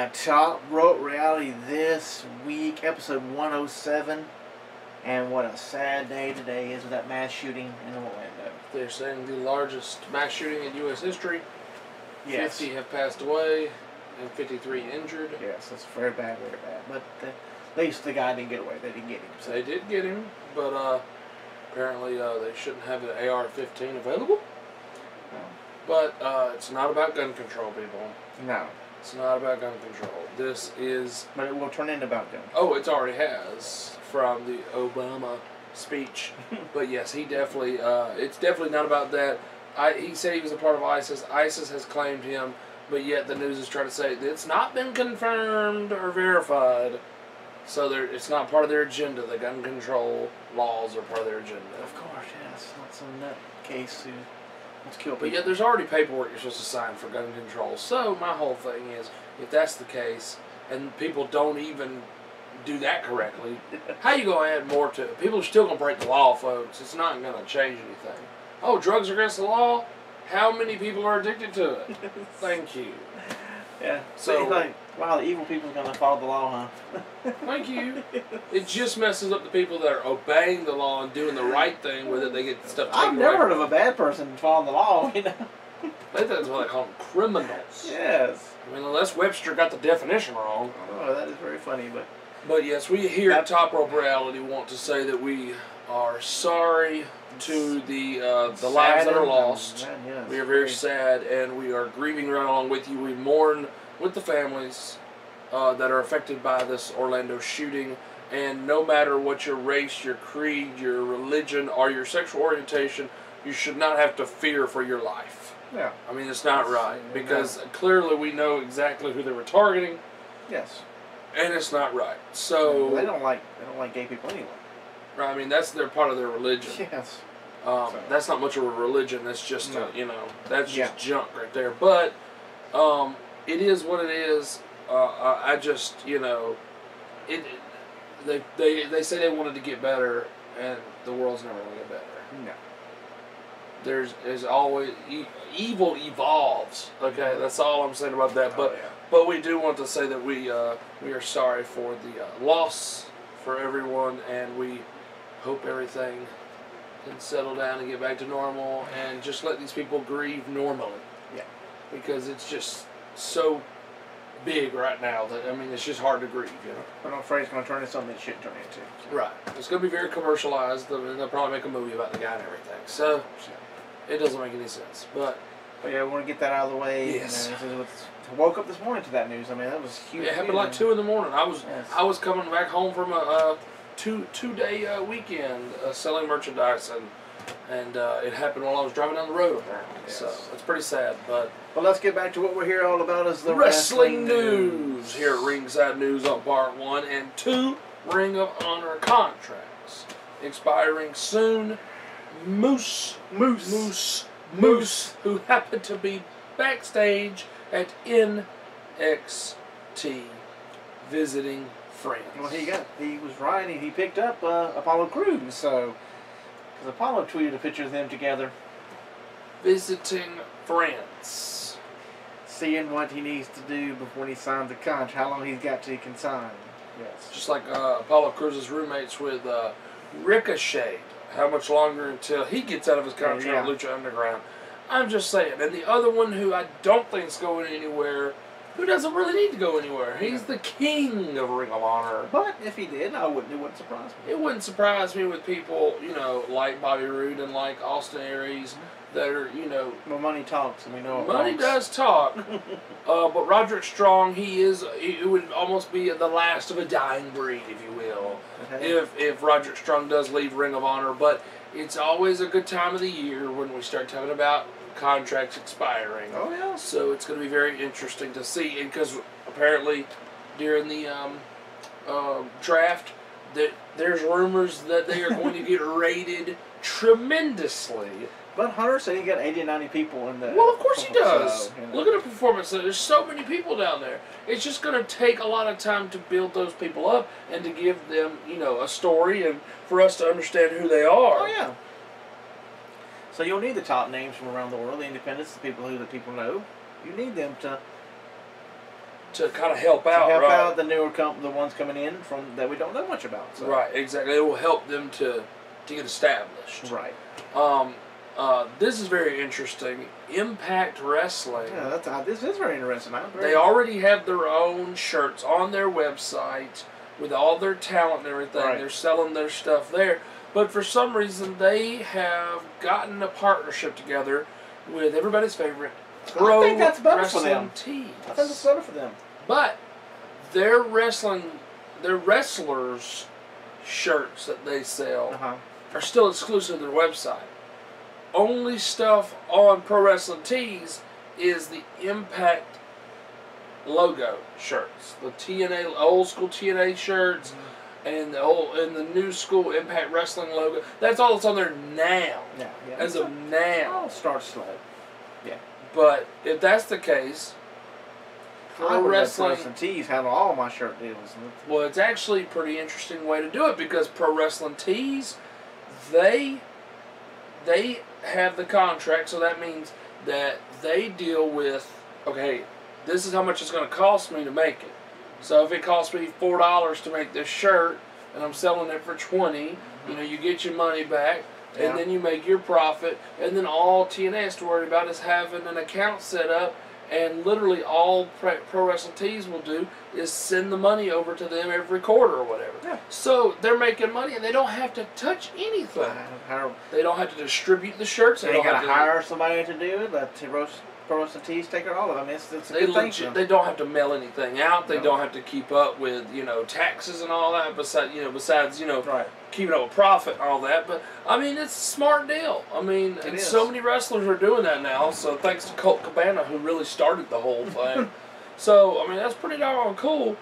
Alright, Top Rope Reality this week, episode 107. And what a sad day today is with that mass shooting in Orlando. They're saying the largest mass shooting in U.S. history. Yes. 50 have passed away and 53 injured. Yes, that's very bad, very bad. But at least the guy didn't get away. They didn't get him. So they did get him, but apparently they shouldn't have the AR-15 available. But it's not about gun control, people. No. It's not about gun control. This is... But it will turn into about gun. Oh, it already has from the Obama speech. But yes, he definitely... it's definitely not about that. He said he was a part of ISIS. ISIS has claimed him, but yet the news is trying to say it's not been confirmed or verified. So it's not part of their agenda. The gun control laws are part of their agenda. Of course, yes. Not some nutcase who wants to kill people. But yet there's already paperwork you're supposed to sign for gun control. So my whole thing is, if that's the case, and people don't even do that correctly, how you going to add more to it? People are still going to break the law, folks. It's not going to change anything. Oh, drugs are against the law? How many people are addicted to it? Thank you. Yeah. So, like, wow, the evil people are going to follow the law, huh? Thank you. It just messes up the people that are obeying the law and doing the right thing with it. They get stuff taken I've never away heard of a bad person following the law, you know. I think that's why they call them criminals. Yes. I mean, unless Webster got the definition wrong. Oh, that is very funny, but... But yes, we here at Top Rope Reality want to say that we are sorry to the lives that are lost. Yes, we are very sad, and we are grieving right along with you. We mourn with the families that are affected by this Orlando shooting. And no matter what your race, your creed, your religion, or your sexual orientation, you should not have to fear for your life. Yeah. I mean, it's not right, because clearly we know exactly who they were targeting. Yes. And it's not right. So they don't like gay people anyway. Right. I mean, that's part of their religion. Yes. That's not much of a religion. That's just that's just junk right there. But it is what it is. I just they say they wanted to get better, and the world's never going to get better. No. There's always evil evolves. Okay, that's all I'm saying about that. But we do want to say that we are sorry for the loss for everyone, and we hope everything can settle down and get back to normal, and just let these people grieve normally. Yeah. Because it's just so big right now that, I mean, it's just hard to grieve, you know. But I'm afraid it's going to turn into something it shouldn't turn into. So. Right. It's going to be very commercialized, and they'll probably make a movie about the guy and everything. So it doesn't make any sense. But yeah, we want to get that out of the way. Yes. I woke up this morning to that news. I mean, that was huge. It happened like 2 in the morning. I was coming back home from a two-day weekend selling merchandise, and it happened while I was driving down the road, apparently. Yes. So it's pretty sad. But let's get back to what we're here all about, is the wrestling news here at Ringside News on Part 1 and 2 Ring of Honor contracts expiring soon. Moose, who happened to be backstage at NXT visiting friends. Well, he was riding. He picked up Apollo Crews. So, because Apollo tweeted a picture of them together, visiting friends, seeing what he needs to do before he signs the contract. How long he's got to consign. Yes. Just like Apollo Crews' roommates with Ricochet. How much longer until he gets out of his contract with Lucha Underground? I'm just saying. And the other one who I don't think is going anywhere, who doesn't really need to go anywhere. He's the king of Ring of Honor. But if he did, it wouldn't surprise me. It wouldn't surprise me with people, like Bobby Roode and like Austin Aries that are, Well, money talks, and we know it money does talk. But Roderick Strong, it would almost be the last of a dying breed, if you will, if Roderick Strong does leave Ring of Honor. But it's always a good time of the year when we start talking about contracts expiring. Oh, yeah. So it's going to be very interesting to see. And because apparently during the draft, there's rumors that they are going to get rated tremendously. But Hunter said he got 80 or 90 people in the... Well, of course he does. So, Look at the performance. There's so many people down there. It's just going to take a lot of time to build those people up and to give them, a story and for us to understand who they are. Oh, yeah. So you'll need the top names from around the world, the independents, the people who the people know. You need them to to kind of help out. To help right. out the newer the ones coming in from that we don't know much about. So. Right, exactly. It will help them to get established. Right. This is very interesting. Impact Wrestling. Yeah, this is very interesting. They already have their own shirts on their website with all their talent and everything. Right. They're selling their stuff there. But for some reason, they have gotten a partnership together with everybody's favorite Pro I think that's better for Wrestling them. Tees. I think that's better for them. But their wrestlers' shirts that they sell are still exclusive to their website. Only stuff on Pro Wrestling Tees is the Impact logo shirts, the TNA old school TNA shirts, and the new school Impact Wrestling logo. That's all that's on there now. Yeah. As of now. I'll start slow. Yeah. But if that's the case, Pro Wrestling Tees have all my shirt deals. Well, it's actually a pretty interesting way to do it because Pro Wrestling Tees, they have the contract, so that means that they deal with, okay, this is how much it's going to cost me to make it. So if it costs me $4 to make this shirt and I'm selling it for $20, you get your money back. And then you make your profit, and then all TNA has to worry about is having an account set up, and literally all Pro Wrestling Tees will do is send the money over to them every quarter or whatever. Yeah. So they're making money, and they don't have to touch anything. They don't have to distribute the shirts. They got to hire somebody to do it. Let Pro Wrestling Tees take care of all of them. It's a good thing. They don't have to mail anything out. They don't have to keep up with taxes and all that. Besides keeping up with profit and all that. But I mean, it's a smart deal. I mean, and so many wrestlers are doing that now. So thanks to Colt Cabana, who really started the whole thing. So I mean, that's pretty darn cool.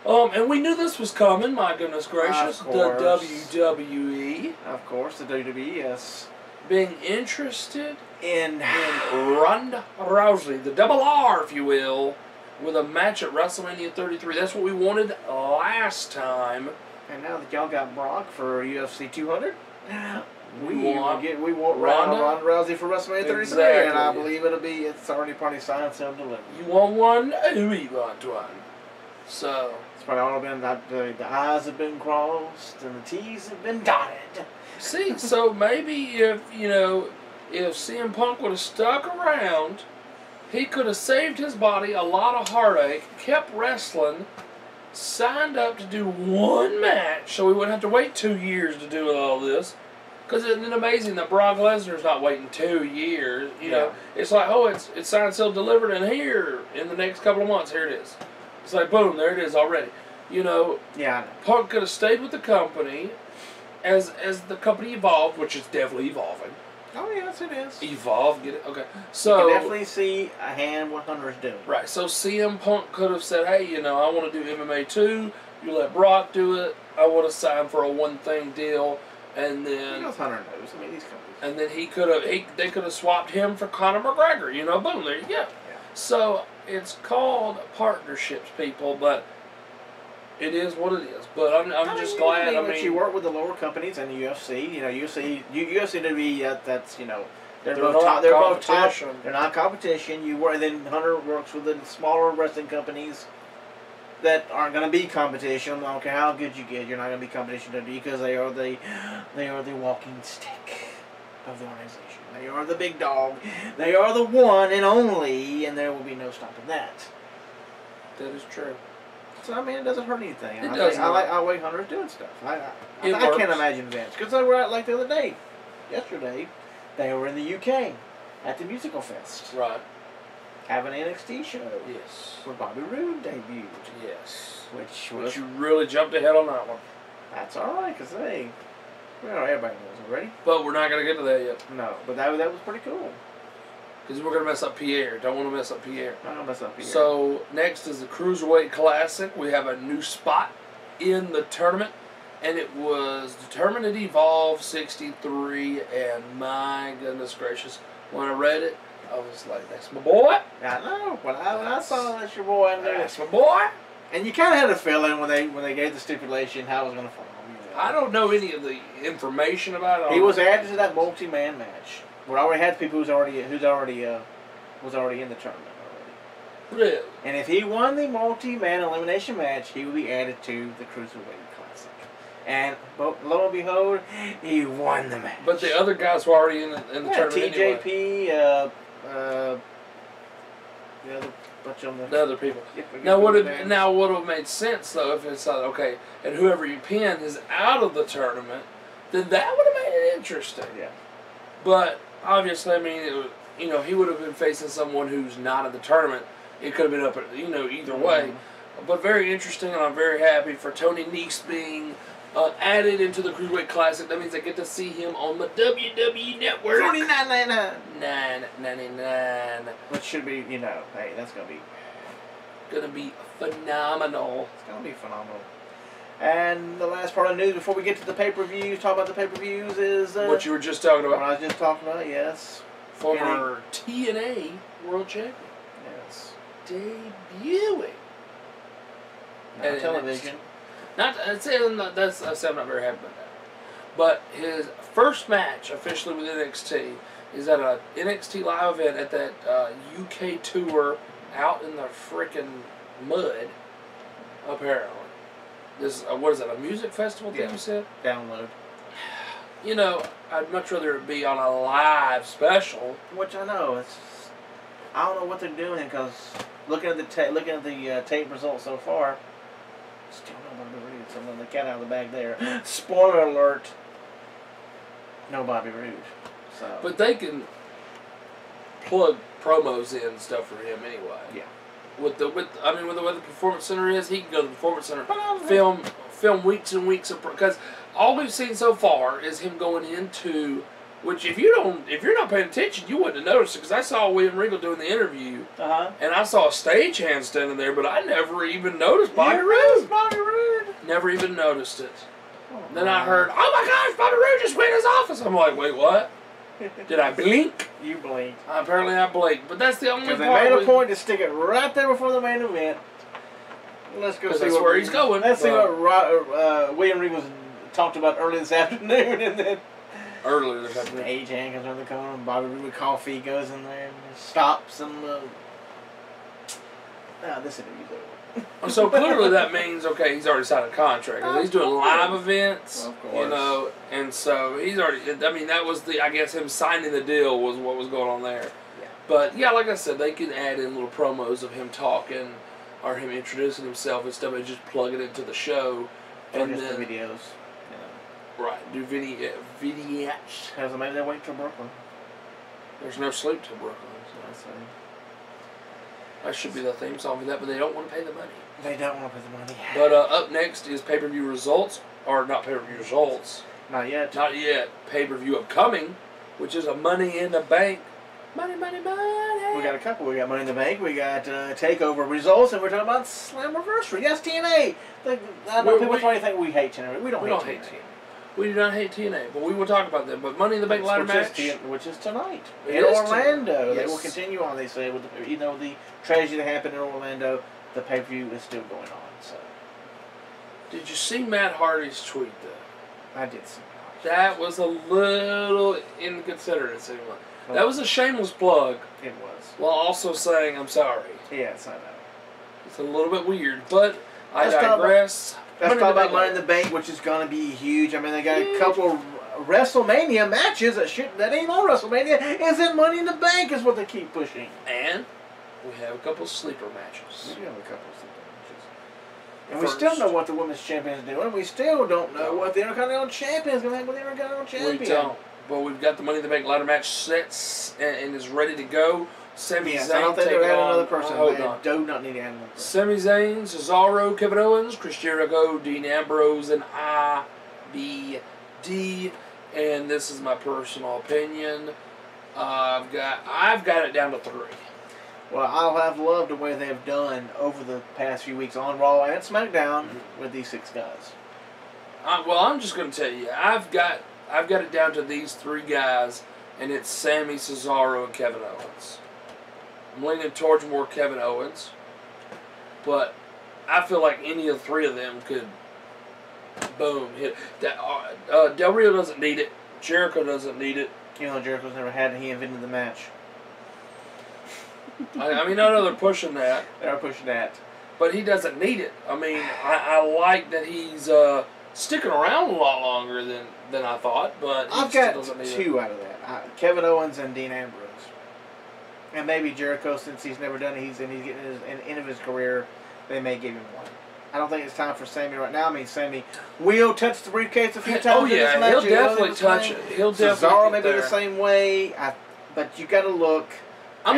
And we knew this was coming. My goodness gracious, the WWE. Of course, the WWE. Yes. Being interested in Ronda Rousey, the double R, if you will, with a match at WrestleMania 33. That's what we wanted last time. And now that y'all got Brock for UFC 200, we want Ronda Rousey for WrestleMania 33, exactly. And I believe it's already probably signed, sealed, delivered. You want one? We want one. So it's probably all been that the I's have been crossed and the T's have been dotted. See, so maybe if CM Punk would have stuck around, he could have saved his body a lot of heartache, kept wrestling, signed up to do one match, so we wouldn't have to wait 2 years to do all this. Because isn't it amazing that Brock Lesnar's not waiting 2 years? You know, it's like, oh, it's signed, sealed, delivered, and here in the next couple of months, here it is. It's like, boom, there it is already. Punk could have stayed with the company as the company evolved, which is definitely evolving. Oh, yes, it is. Evolve, get it? Okay. So you can definitely see a hand what Hunter's doing. Right. So CM Punk could have said, hey, I want to do MMA too. You let Brock do it. I want to sign for a one-thing deal. And then Hunter knows. I mean, these companies. And then they could have swapped him for Conor McGregor. Boom, there you go. Yeah. So it's called partnerships, people, but it is what it is. But I'm just glad. You work with the lower companies and the UFC. UFC to be that's they're both top. They're not competition. You work. Then Hunter works with the smaller wrestling companies that aren't going to be competition. I don't care how good you get. You're not going to be competition to because they are the walking stick of the organization. They are the big dog. They are the one and only, and there will be no stopping that. That is true. So I mean, it doesn't hurt anything. It doesn't. I like the way Hunter's doing stuff. I can't imagine Vince because they were like the other day, yesterday, they were in the UK at the Musical Fest. Right. Having an NXT show. Yes. Where Bobby Roode debuted. Yes. Which you really jumped ahead on that one. That's all right, because everybody knows already. But we're not going to get to that yet. No, but that was pretty cool. Because we're going to mess up Pierre. Don't want to mess up Pierre. I don't mess up Pierre. So, next is the Cruiserweight Classic. We have a new spot in the tournament. And it was determined at Evolve 63. And my goodness gracious, when I read it, I was like, that's my boy. I know. When I saw that's your boy in there. That's my boy. And you kind of had a feeling when they gave the stipulation how it was going to fall. I don't know any of the information about it. He was added to that multi-man match. We already had people who's already in the tournament already. Really? And if he won the multi-man elimination match, he would be added to the Cruiserweight Classic. And lo and behold, he won the match. But the other guys were already in the tournament TJP, anyway. the other bunch of them. The other people. Now would have made sense though if it's okay, and whoever you pin is out of the tournament, then that would have made it interesting. Yeah. But obviously, I mean, it was, he would have been facing someone who's not in the tournament. It could have been up, either way. But very interesting, and I'm very happy for Tony Nese being added into the Cruiserweight Classic. That means I get to see him on the WWE Network. $49.99. $9.99. Which should be, hey, that's gonna be phenomenal. It's gonna be phenomenal. And the last part of the news before we get to the pay-per-views, talk about the pay-per-views is what you were just talking about. What I was just talking about, yes. Former TNA World Champion. Yes. Debuting. On television. I'm not very happy about that. But his first match officially with NXT is at a NXT live event at that UK tour out in the frickin' mud, apparently. This what is it, a music festival thing you said? Download. I'd much rather it be on a live special. Which I know, I don't know what they're doing because looking at the tape results so far, still no Bobby Roode. So I'm letting the cat out of the bag there. Spoiler alert. No Bobby Roode. So. But they can plug promos in and stuff for him anyway. Yeah. With the way the Performance Center is, he can go to the Performance Center, film weeks and weeks of, because all we've seen so far is him going into, which if you're not paying attention, you wouldn't have noticed it, because I saw William Regal doing the interview, and I saw a stagehand standing there, but I never even noticed Bobby Roode. Never even noticed it. Then I heard, oh my gosh, Bobby Roode just went in his office. I'm like, wait, what? Did I blink? You blinked. Apparently I blinked, but that's the only part. Because they made a point to stick it right there before the main event. Let's go see where he's going. Let's see what William Regal talked about early this afternoon, and then earlier this afternoon. Age hand comes around the corner, and Bobby Roode with coffee goes in there and stops, and this interview's over. So clearly that means, okay, he's already signed a contract. He's doing live events, of course. And so he's already, that was I guess him signing the deal was what was going on there. Yeah. But yeah, like I said, they could add in little promos of him talking or him introducing himself and stuff and just plug it into the show. Or just the videos. Right, do vignettes. Because maybe they wait till Brooklyn. There's no sleep till Brooklyn. So that should be the theme song for that, but they don't want to pay the money. They don't want to pay the money. But up next is pay-per-view results, or not pay-per-view results. Not yet. Not yet. Pay-per-view upcoming, which is a Money in the Bank. Money, money, money. We got a couple. We got Money in the Bank. We got Takeover results, and we're talking about Slamiversary. Yes, TNA. I know people probably think we hate TNA. We don't hate TNA. We do not hate TNA, but we will talk about them. But Money in the Bank ladder match, which is tonight in Orlando. Yes. They will continue on. They say with the tragedy that happened in Orlando, the pay-per-view is still going on. So, did you see Matt Hardy's tweet though? I did see. That was a little inconsiderate. It seemed like that was a shameless plug. It was. While also saying I'm sorry. Yes, I know. It's a little bit weird, but I digress. Let's talk about Money in the Bank, which is going to be huge. I mean, they got a couple of WrestleMania matches that ain't on WrestleMania. Is it Money in the Bank is what they keep pushing. And we have a couple of sleeper matches. We do have a couple of sleeper matches. And we still know what the women's champion is doing. We still don't know what the Intercontinental Champion is going to have with the Intercontinental Champion. We don't. But we've got the Money in the Bank ladder match set and is ready to go. Sami Zayn I don't think they're adding another person. They do not need to add another person. Sami Zayn, Cesaro, Kevin Owens, Chris Jericho, Dean Ambrose, and IBD. And this is my personal opinion. I've got it down to 3. Well, I'll have loved the way they've done over the past few weeks on Raw and SmackDown with these 6 guys. Well, I'm just going to tell you, I've got it down to these 3 guys, and it's Sami, Cesaro, and Kevin Owens. I'm leaning towards more Kevin Owens, but I feel like any of the 3 of them could, boom, hit. Del Rio doesn't need it. Jericho doesn't need it. You know, Jericho's never had it. He invented the match. I mean, I know they're pushing that. They are pushing that. But he doesn't need it. I mean, I like that he's sticking around a lot longer than I thought, but he I've got two out of that. Kevin Owens and Dean Ambrose. And maybe Jericho, since he's never done it, he's getting in the end of his career, they may give him one. I don't think it's time for Sammy right now. I mean, Sammy will touch the briefcase a few times. Oh, yeah, in this match. he'll definitely touch it. He'll definitely Cesaro may be the same way, but you got to look. I'm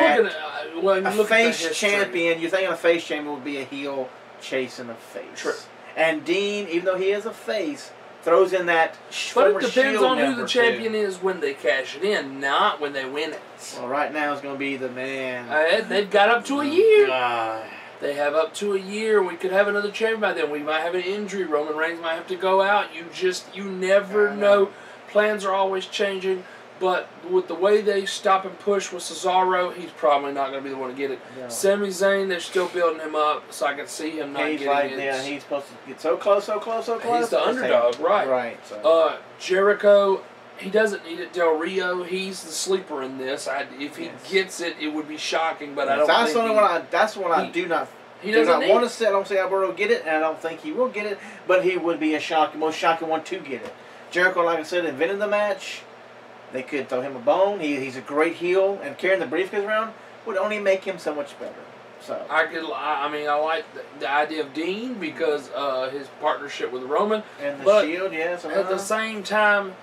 looking at a face champion. You're thinking a face champion would be a heel chasing a face. True. And Dean, even though he is a face, throws in that. But it depends on who the champion is when they cash it in, not when they win it. Well, right now it's going to be the man. They've got up to a year. God. They have up to a year. We could have another champion by then. We might have an injury. Roman Reigns might have to go out. You never know. Plans are always changing. But with the way they stop and push with Cesaro, he's probably not going to be the one to get it. No. Sami Zayn, they're still building him up, so I can see him not getting it. Yeah, he's supposed to get so close. He's the underdog, right? Right. So. Jericho, he doesn't need it. Del Rio, he's the sleeper in this. If he gets it, it would be shocking, but I don't think that's one I do not. He doesn't want to say. I don't say Alberto will get it, and I don't think he will get it. But he would be most shocking one to get it. Jericho, like I said, invented the match. They could throw him a bone. He's a great heel, and carrying the briefcase around would only make him so much better. So I like the idea of Dean because his partnership with Roman and the Shield. Yes. At the same time,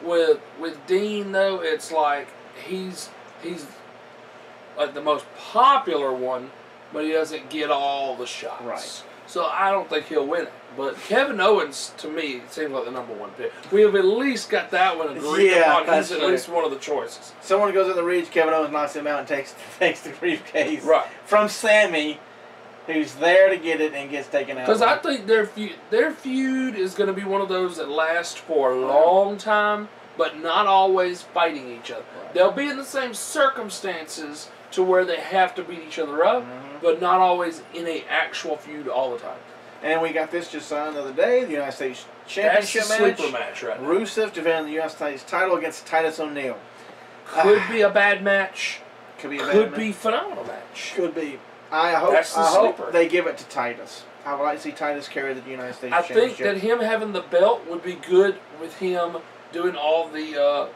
with Dean though, it's like he's like the most popular one, but he doesn't get all the shots. Right. So I don't think he'll win it. But Kevin Owens, to me, seems like the #1 pick. We have at least got that one agreed upon. He's at least one of the choices. Someone goes in the reach, Kevin Owens knocks him out and takes the briefcase from Sammy, who's there to get it and gets taken out. Because I think their feud is going to be one of those that last for a long time, but not always fighting each other. Right. They'll be in the same circumstances to where they have to beat each other up, but not always in an actual feud all the time. And we got this just signed the other day, the United States Championship match. Sleeper match right now. Rusev defending the United States title against Titus O'Neil. Could be a bad match. Could be a Could be phenomenal match. Could be. I hope they give it to Titus. I would like to see Titus carry the United States Championship. I think that him having the belt would be good with him doing all the,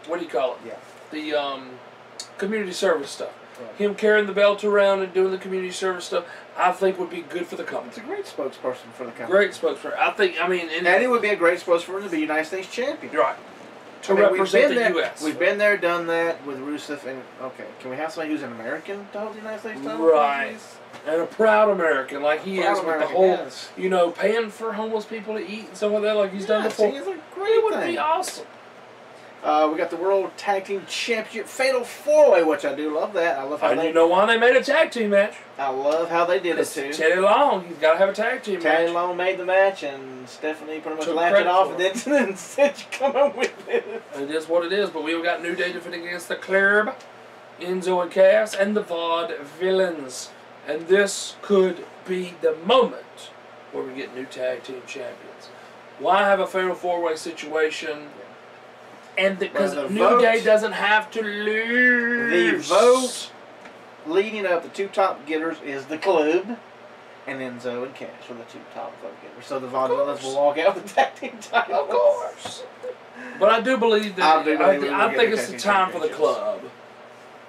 what do you call it? Yeah. The community service stuff. Right. Him carrying the belt around and doing the community service stuff, I think would be good for the company. It's a great spokesperson for the company. Great spokesperson. And it would be a great spokesperson to be United States champion. Right. To represent the U.S. We've been there, done that with Rusev. And okay, can we have somebody who's an American to hold the United States title? Right. And a proud American, like he is with the whole, yes. Paying for homeless people to eat and stuff like that, like he's done before. It's a great It would be awesome. We got the World Tag Team Championship Fatal 4-Way, which I do love that. I love how you know why they made a tag team match. I love how they did it too. Teddy Long, he's got to have a tag team match. Teddy Long made the match, and Stephanie pretty much laughed it off, and then said you come up with it. It is what it is, but we've got New Day defending against the Club, Enzo and Cass, and the Vaude Villains. And this could be the moment where we get new tag team champions. Why have a Fatal 4-Way situation? And because New Day doesn't have to lose. The vote leading up, the two top getters is the Club and Enzo and Cash are the two top vote getters. So the Vaude Villains will walk out with the tag team titles. Of course. But I do believe that I think it's the time for the Club.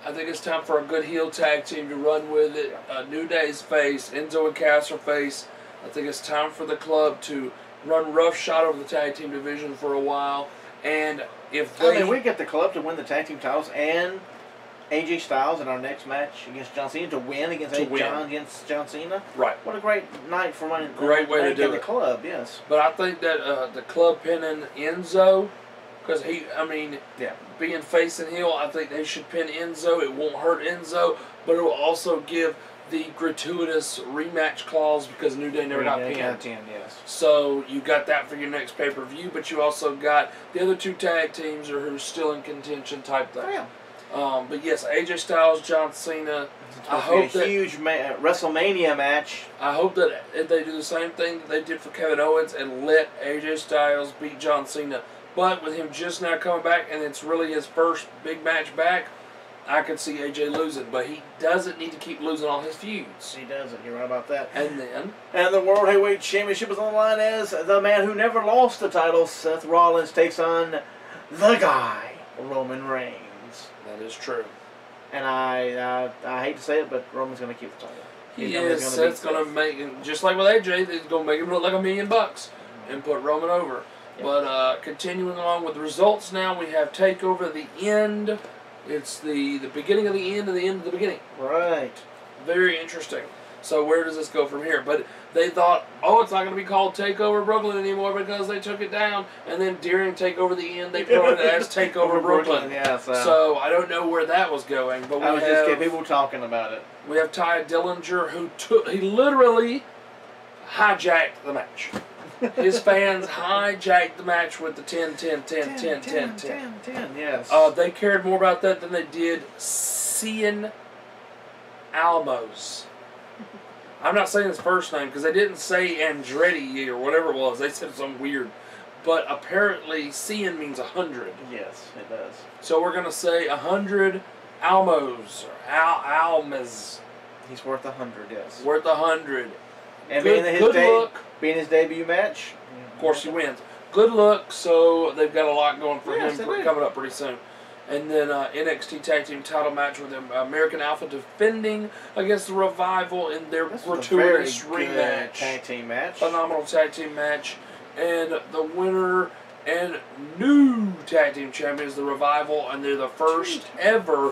I think it's time for a good heel tag team to run with it. New Day's face, Enzo and Cass are face. I think it's time for the Club to run roughshod over the tag team division for a while. And if they... we get the Club to win the tag team titles and AJ Styles in our next match against John Cena to win against John Cena. Right. What a great night for running. Great way to do it. The Club, yes. But I think that the Club pinning Enzo, because being face and heel, I think they should pin Enzo. It won't hurt Enzo, but it will also give the gratuitous rematch clause because New Day never got pinned. Yes. So you got that for your next pay-per-view, but you also got the other two tag teams who's still in contention type thing. Oh, yeah. But yes, AJ Styles, John Cena. I hope that huge WrestleMania match. I hope that if they do the same thing that they did for Kevin Owens and let AJ Styles beat John Cena. But with him just now coming back and it's really his first big match back, I could see AJ losing, but he doesn't need to keep losing all his feuds. He doesn't. You're right about that. And then... And the World Heavyweight Championship is on the line as the man who never lost the title, Seth Rollins, takes on the guy, Roman Reigns. That is true. And I hate to say it, but Roman's going to keep the title. He is. Seth's going to make him, just like with AJ, he's going to make him look like $1 million and put Roman over. Yep. But continuing on with the results now, we have Takeover The End. It's the beginning of the end and the end of the beginning. Right. Very interesting. So where does this go from here? But they thought, oh, it's not going to be called Takeover Brooklyn anymore because they took it down. And then during Takeover The End, they put it as Takeover Brooklyn. Yeah, so I don't know where that was going. But I was just getting people talking about it. We have Ty Dillinger, he literally hijacked the match. His fans hijacked the match with the 10, 10, 10, 10, 10, 10. 10, yes. They cared more about that than they did Cien Alamos. I'm not saying his first name because they didn't say Andretti or whatever it was. They said something weird. But apparently Cien means 100. Yes, it does. So we're going to say 100 Almos or Almas. He's worth 100, yes. Worth 100. And good look. Being his debut match. Of course he wins. Good look, so they've got a lot going for him coming up pretty soon. And then NXT Tag Team title match with American Alpha defending against the Revival in their gratuitous rematch. Tag team match. Phenomenal tag team match. And the winner and new tag team champion is the Revival, and they're the first ever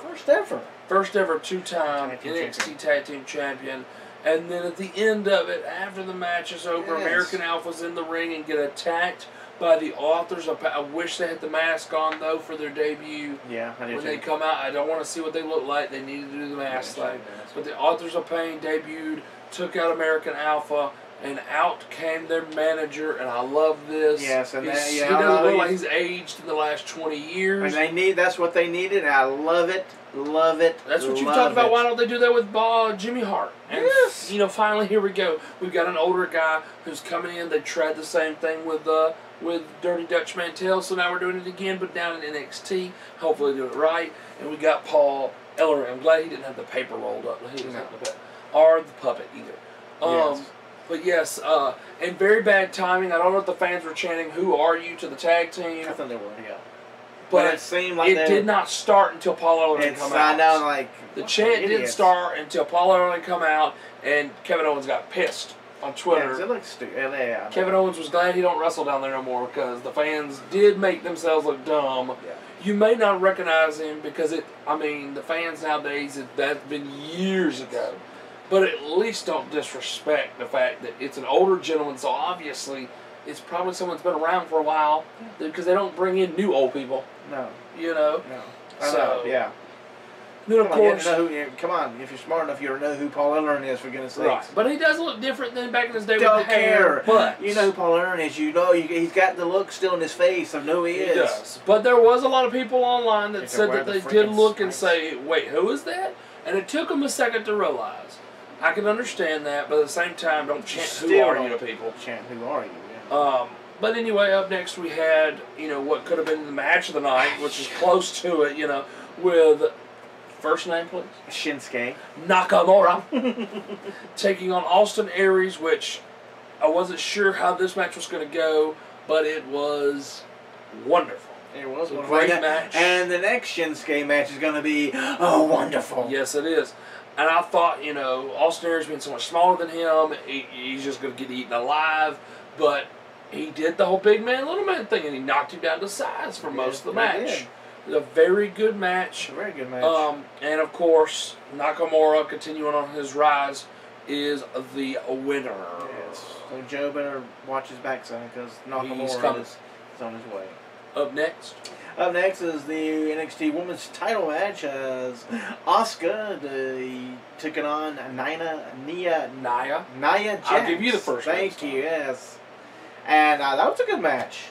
two-time NXT Tag Team champion. And then at the end of it, after the match is over, American Alpha's in the ring and get attacked by the Authors of Pain. I wish they had the mask on, though, for their debut. Yeah, I do when they come out, I don't want to see what they look like. They need to do the mask thing. But the Authors of Pain debuted, took out American Alpha, and out came their manager, and I love this. Yes, and he doesn't look like he's aged in the last 20 years. And that's what they needed, and I love it. Love it. That's what you've talked about. Why don't they do that with Jimmy Hart? And, yes. Finally, here we go. We've got an older guy who's coming in. They tried the same thing with Dirty Dutch Mantel, so now we're doing it again, but down in NXT. Hopefully do it right. And we got Paul Ellering. I'm glad he didn't have the paper rolled up. He doesn't have the or the puppet either. Yes. But yes, and very bad timing. I don't know if the fans were chanting, "Who are you?" to the tag team. I thought they were, yeah. But it seemed like it did not start until Paul Ellering come out. I know, like the chant didn't start until Paul Ellering come out, and Kevin Owens got pissed on Twitter. Yeah, it looks stupid. Yeah, Kevin Owens was glad he don't wrestle down there no more because the fans did make themselves look dumb. Yeah. You may not recognize him because the fans nowadays, that's been years ago. But at least don't disrespect the fact that it's an older gentleman, so obviously it's probably someone that's been around for a while because they don't bring in new old people. No. No. So, yeah. Then, of course... come on, if you're smart enough, you'll know who Paul Ellering is, for goodness sakes. Right. But he does look different than back in his day with Don't the hair. care. But you know who Paul Ellering is. He's got the look still in his face. I know he is. He does. But there was a lot of people online that said that they did look and say, wait, who is that? And it took them a second to realize. I can understand that, but at the same time, don't chant "Who are you?" to people. Chant "Who are you?" Yeah. But anyway, up next we had what could have been the match of the night, which is close to it. With first name, please. Shinsuke Nakamura taking on Austin Aries, which I wasn't sure how this match was going to go, but it was wonderful. It was a great match, and the next Shinsuke match is going to be wonderful. Yes, it is. And I thought, Austin Aries being so much smaller than him, he's just going to get eaten alive. But he did the whole big man, little man thing, and he knocked him down to size for most of the match. It was a very good match. A very good match. And, of course, Nakamura, continuing on his rise, is the winner. Yes. So Joe better watch his backside because Nakamura is on his way. Up next is the NXT Women's Title match as Asuka taking on Nia Jax. I'll give you the first. Thank you. Yes, and that was a good match.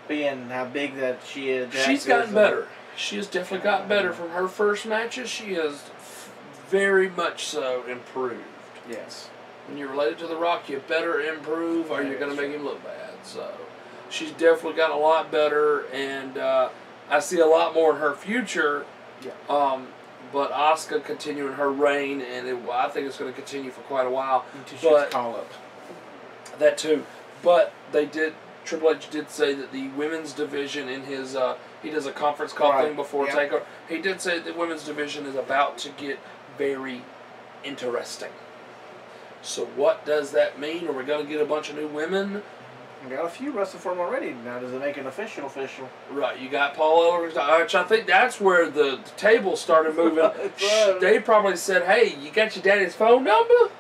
Being how big that she is, she's gotten better. She has definitely gotten better from her first matches. She has very much so improved. Yes. When you're related to The Rock, you better improve, or you're going to make him look bad. So. She's definitely got a lot better, and I see a lot more in her future. Yeah. but Asuka continuing her reign, and I think it's going to continue for quite a while. Until she gets called up. That too. But Triple H did say that the women's division in his, he does a conference call thing before Takeover. He did say that the women's division is about to get very interesting. So what does that mean? Are we going to get a bunch of new women? We got a few wrestling for them already. Now, does it make it official? Right, you got Paul Ellers, which I think that's where the table started moving. They probably said, hey, you got your daddy's phone number?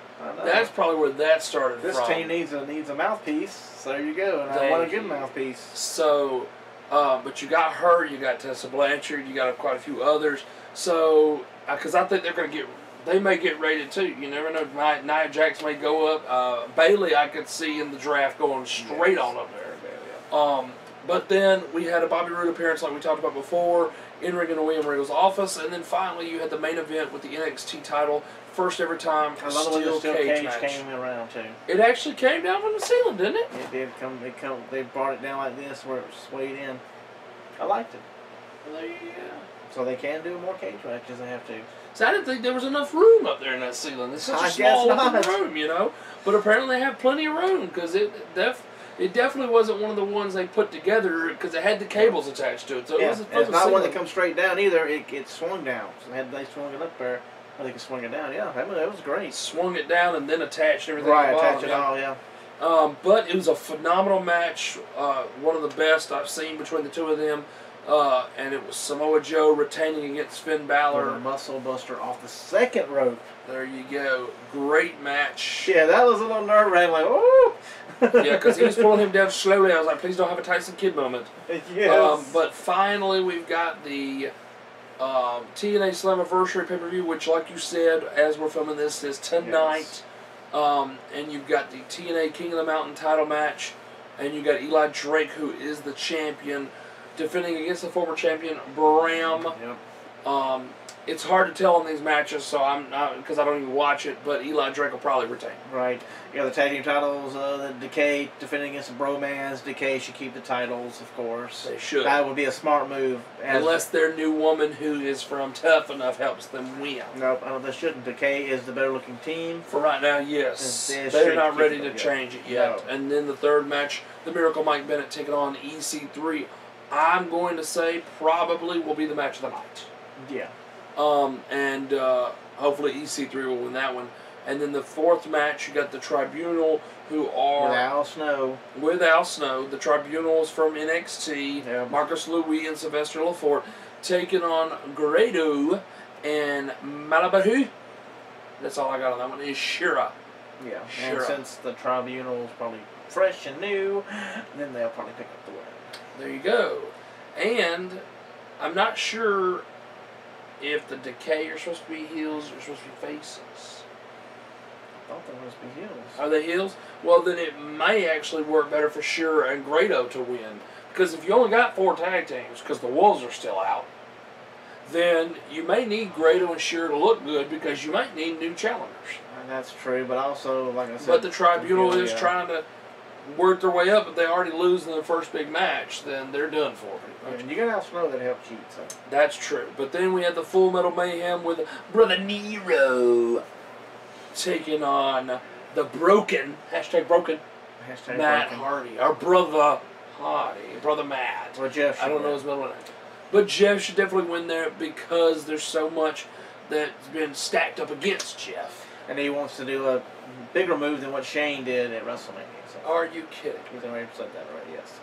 That's probably where that started from. This team needs a mouthpiece, so there you go. And I want a good mouthpiece. So, but you got her, you got Tessa Blanchard, you got quite a few others. So, because I think they're going to they may get rated too. You never know. Nia Jax may go up. Bayley, I could see in the draft going straight on up there. But then we had a Bobby Roode appearance like we talked about before, in-ring in William Regal's office, and then finally you had the main event with the NXT title, first ever time steel cage match. Came around too. It actually came down from the ceiling, didn't it? It did come. They brought it down like this where it swayed in. I liked it. Well, there you go. So they can do more cage matches. They have to. So I didn't think there was enough room up there in that ceiling. It's such a small room, you know. But apparently they have plenty of room because it definitely wasn't one of the ones they put together because it had the cables attached to it. So it's not one that comes straight down either. It swung down. So they swung it up there. Or they could swing it down. Yeah, that was great. Swung it down and then attached everything. Right, attached it all. Yeah. But it was a phenomenal match. One of the best I've seen between the two of them. And it was Samoa Joe retaining against Finn Balor. With a muscle buster off the second rope. There you go. Great match. Yeah, that was a little nerve-wracking. Like, oh! Yeah, because he was pulling him down slowly. I was like, please don't have a Tyson Kidd moment. Yes. But finally, we've got the TNA Slamiversary pay-per-view, which, like you said, as we're filming this, is tonight. Yes. And you've got the TNA King of the Mountain title match. And you've got Eli Drake, who is the champion, defending against the former champion, Bram. Yep. It's hard to tell in these matches, so I'm not, because I don't even watch it, but Eli Drake will probably retain. Right. You got the tag team titles, the Decay defending against the Bromans. Decay should keep the titles, of course. They should. That would be a smart move. Unless their new woman who is from Tough Enough helps them win. Nope, they shouldn't. Decay is the better looking team. For right now, yes. They're not ready to change it yet. No. And then the third match, the Miracle Mike Bennett taking on EC3. I'm going to say probably will be the match of the night. Yeah. And hopefully EC3 will win that one. And then the fourth match, you got the Tribunal, who are... With Al Snow. The Tribunals from NXT, Marcus Louis and Sylvester Lafort, taking on Grado and Malabahu. That's all I got on that one, is Shira. Yeah, and since the Tribunal is probably fresh and new, then they'll probably pick up the win. There you go. And I'm not sure if the Decay are supposed to be heels or supposed to be faces. I thought they were supposed to be heels. Are they heels? Well, then it may actually work better for Shira and Grado to win. Because if you only got 4 tag teams, because the Wolves are still out, then you may need Grado and Shira to look good because you might need new challengers. And that's true, but also, like I said... But the Tribunal is trying to work their way up. If they already lose in the first big match, then they're done for pretty much. And you got Al Snow that helped cheat, so... That's true. But then we had the Full Metal Mayhem with Brother Nero taking on the Broken, #Broken, Matt Hardy. Our Brother Hardy. Brother Matt. Well, Jeff I don't know his middle name. But Jeff should definitely win there because there's so much that's been stacked up against Jeff. And he wants to do a bigger move than what Shane did at WrestleMania. So. Are you kidding? He's already said that already, yes.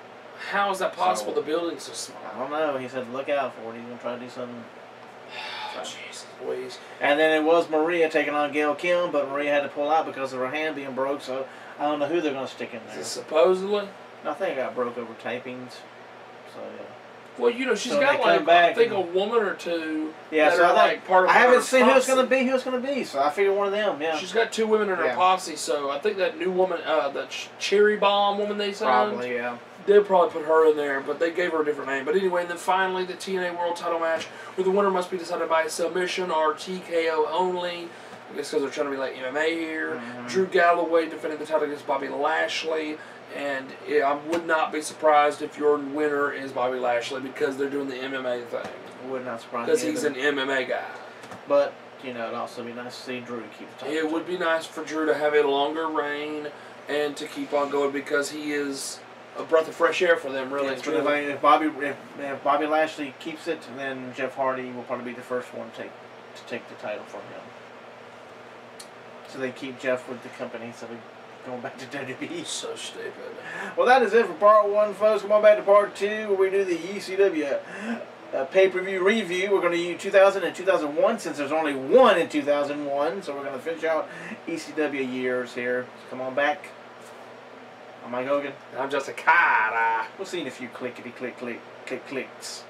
How is that possible? The building's so small. I don't know. He said, look out for it. He's going to try to do something. Jesus, please. And then it was Maria taking on Gail Kim, but Maria had to pull out because of her hand being broke, so I don't know who they're going to stick in there. Supposedly? I think it got broke over tapings. So, yeah. Well, you know, she's got like, I think a woman or two that are like part of her I haven't seen posse. who it's going to be, so I figured one of them, yeah. She's got 2 women in her posse, so I think that new woman, the Cherry Bomb woman they signed. Probably, yeah. They'll probably put her in there, but they gave her a different name. But anyway, and then finally the TNA World Title match, where the winner must be decided by submission or TKO only. I guess because they're trying to be like MMA here. Drew Galloway defending the title against Bobby Lashley. And I would not be surprised if your winner is Bobby Lashley because they're doing the MMA thing. I would not surprise me. Because he's an MMA guy. But, you know, it'd also be nice to see Drew keep the title. It would be nice for Drew to have a longer reign and to keep on going because he is a breath of fresh air for them, really. Yes, but if Bobby Lashley keeps it, then Jeff Hardy will probably be the first one to take the title from him. So they keep Jeff with the company, so they're going back to WWE. So stupid. Well, that is it for part 1, folks. Come on back to part 2, where we do the ECW pay-per-view review. We're going to use 2000 and 2001, since there's only one in 2001. So we're going to finish out ECW years here. So come on back. I'm Mike Hogan. I'm just a cat. We'll see in a few clickety-click-clicks.